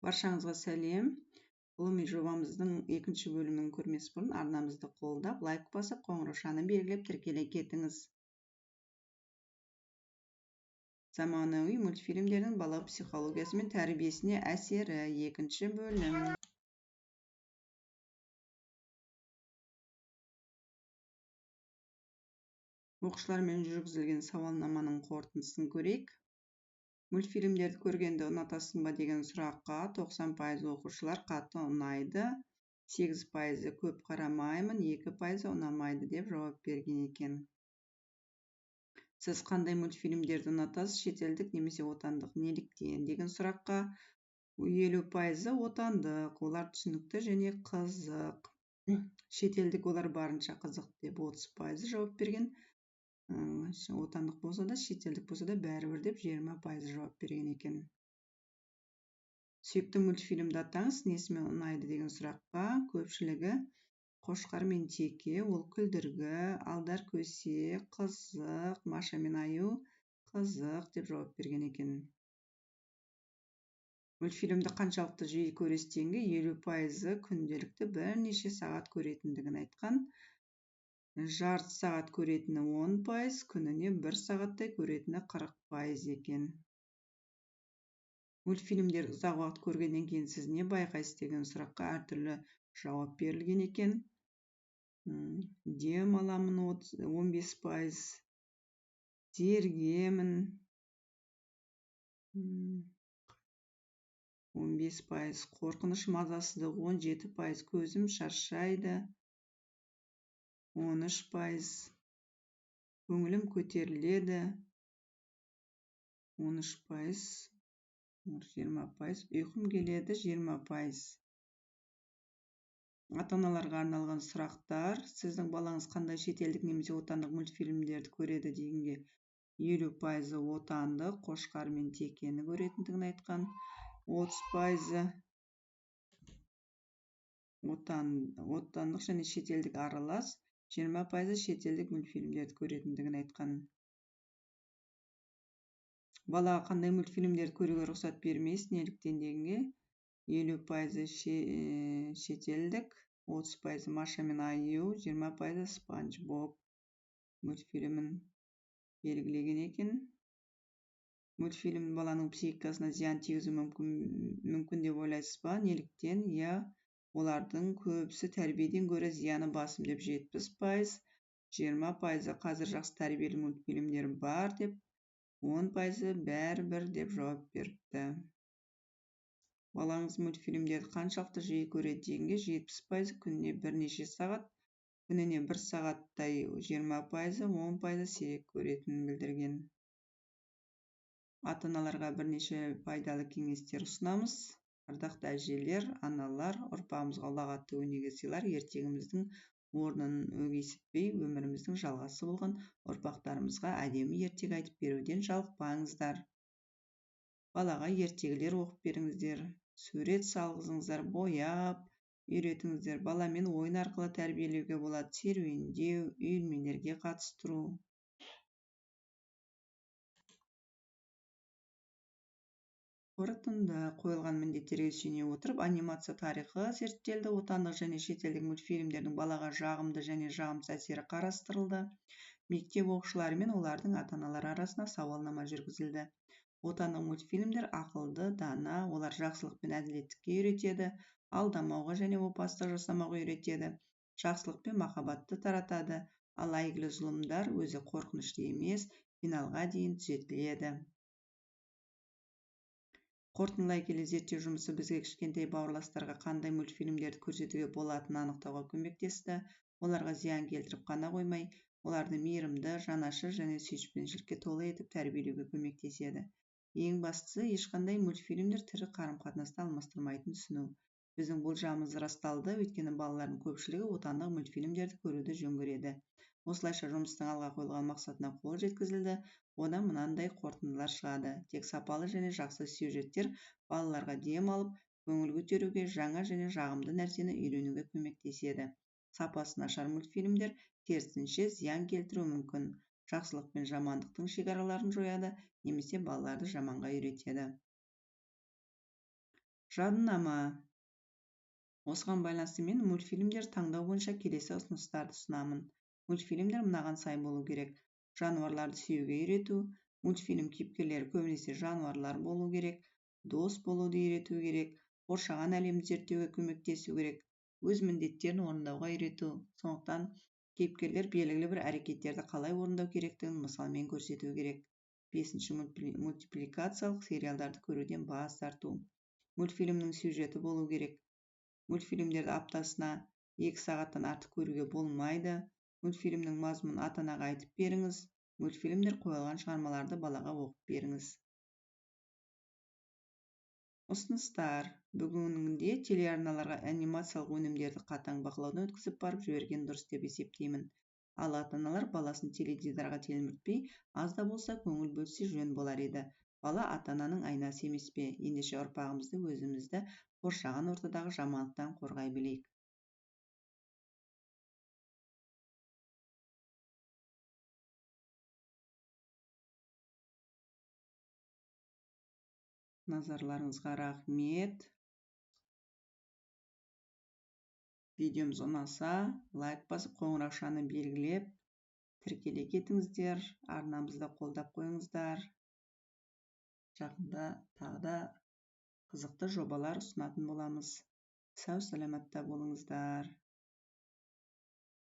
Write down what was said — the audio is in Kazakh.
Баршаңызға сәлем. Ғылыми жобамыздың екінші бөлімін көрмес бұрын арнамызды қолдап, лайк басып, қоңыраушаны белгілеп тіркеле кетіңіз. Заманауи мультфильмдердің бала психологиясы мен тәрбиесіне әсері екінші бөлім. Оқушылармен жүргізілген сауалнаманың қорытындысын көрейік. Мультфильмдерді көргенді ұнатасың ба деген сұраққа 90% оқушылар қатты ұнайды, 8% көп қарамаймын, 2% ұнамайды деп жауап берген екен. Сіз қандай мультфильмдерді ұнатасыз, шетелдік немесе отандық, неліктен деген сұраққа 50% отандық, олар түсінікті және қызық. Шетелдік олар барынша қызық деп 30% жауап берген. Отандық болса да, шетелдік болса да бәрібір деп 20% жауап берген екен. Сүйікті мультфильмді атаңыз, несімен ұнайды деген сұраққа көпшілігі Қошқар мен Теке, ол күлдіргі, Алдар Көсе, қызық, Маша мен Аю, қызық деп жауап берген екен. Мультфильмді қаншалықты жиі көресіз дегенге 50% күнделікті бірнеше сағат көретіндігін айтқан. Жарты сағат көретіні 10%, күніне 1 сағаттай көретіні 40% екен. Мультфильмдер ұзақ уақыт көргеннен кейін сіз не байқайсыз деген сұраққа әртүрлі жауап берілген екен. Дем аламын 15%, зергемін 15%, қорқыныш мазасыздық 17%, көзім шаршайды 13%, көңілім көтеріледі 13%, 20%, ұйқым келеді 20%. Ата-аналарға арналған сұрақтар. Сіздің балаңыз қандай шетелдік немесе отандық мультфильмдерді көреді дегенге 50% отандық, Қошқар мен Текені көретіндігін айтқан. 30% отандық және шетелдік аралас, 20% шетелдік мультфильмдерді көретіндігін айтқан. Балаға қандай мультфильмдерді көруге рұқсат бермейсіз, неліктен дегенге 50% шетелдік, 30% Маша мен Аю, 20% Спанч Боб мультфильмін белгілеген екен. Мультфильм баланың психикасына зиян тигізуі мүмкін деп ойлайсыз ба? Неліктен? Олардың көбісі тәрбиеден гөрі зияны басым деп 70%, 20% қазір жақсы тәрбиелі мультфильмдер бар деп, 10% бәрібір деп жауап беріпті. Балаңыз мультфильмдерді қаншалықты жиі көреді дегенге 70% күніне бірнеше сағат, күніне 1 сағаттай 20%, 10% сирек көретінін білдірген. Ата-аналарға бірнеше пайдалы кеңестер ұсынамыз. Ардақты әжелер, аналар, ұрпағымызға ұлағатты өнеге сыйлар, ертеңіміздің орнын өгейсітпей, өміріміздің жалғасы болған ұрпақтарымызға әдемі ертегі айтып беруден жалықпаңыздар. Балаға ертегілер оқып беріңіздер, сурет салғызыңыздар, бояп үйретіңіздер. Баламен ойын арқылы тәрбиелеуге болады, серуендеу, үйірмелерге қатыстыру. Қорытынды. Қойылған міндеттерге сүйене отырып, анимация тарихы зерттелді, отандық және шетелдік мультфильмдердің балаға жағымды және жағымсыз әсері қарастырылды. Мектеп оқушылары мен олардың ата-аналары арасында сауалнама жүргізілді. Отандық мультфильмдер ақылды, дана, олар жақсылық пен әділеттікке үйретеді, алдамауға және опасыздық жасамауға үйретеді, жақсылық пен махаббатты таратады, ал әйгілі зұлымдар өзі қорқынышты емес, финалға дейін түзетіледі. Қорытындылай келе зерттеу жұмысы бізге кішкентай бауырластарға қандай мультфильмдерді көрсетуге болатынын анықтауға көмектесті. Оларға зиян келтіріп қана қоймай, оларды мейірімді, жанашыр және сүйіспеншілікке толы етіп тәрбиелеуге көмектеседі. Ең бастысы, ешқандай мультфильмдер тірі қарым-қатынасты алмастырмайтынын түсіну. Біздің болжамымыз расталды, өйткені балалардың көпшілігі отандық мультфильмдерді көруді жөн көреді. Осылайша жұмыстың алға қойылған мақсатына қол жеткізілді. Одан мынандай қорытындылар шығады. Тек сапалы және жақсы сюжеттер балаларға дем алып, көңіл көтеруге, жаңа және жағымды нәрсені үйренуге көмектеседі. Сапасы нашар мультфильмдер керісінше зиян келтіруі мүмкін. Жақсылық пен жамандықтың шекараларын жояды, немесе балаларды жаманға үйретеді. жадынама. Осыған байланысты мен мультфильмдер таңдау бойынша келесі ұсыныстарды ұсынамын. Мультфильмдер мынаған сай болу керек: жануарларды сүюге үйрету, мультфильм кейіпкерлері көбінесе жануарлар болу керек, дос болуды үйрету керек, қоршаған әлемді зерттеуге көмектесу керек, өз міндеттерін орындауға үйрету. Сондықтан кейіпкерлер белгілі бір әрекеттерді қалай орындау керектігін мысалмен көрсету керек. 5-ші мультипликациялық сериалдарды көруден бас тарту. Мультфильмнің сюжеті болу керек. Мультфильмдерді аптасына 2 сағаттан артық көруге болмайды. Мультфильмнің мазмұнын ата-анаға айтып беріңіз. Мультфильмдер қойылған шығармаларды балаға оқып беріңіз. Ұсыныстар: бүгінде телеарналарға анимациялық өнімдерді қатаң бақылаудан өткізіп барып жіберген дұрыс деп есептеймін. Ал ата-аналар баласын теледидарға телміртпей, аз да болса көңіл бөлсе жөн болар еді. Бала ата-ананың айнасы емес пе? Ендеше ұрпағымызды, өзімізді қоршаған ортадағы жамандықтан қорғай білейік. Назарларыңызға рахмет. Видеомыз ұнаса, лайк басып, қоңыраушаны белгілеп, тіркеле кетіңіздер, арнамызды қолдап қойыңыздар. Жақында тағы да қызықты жобалар ұсынатын боламыз. Сау саламатта болыңыздар.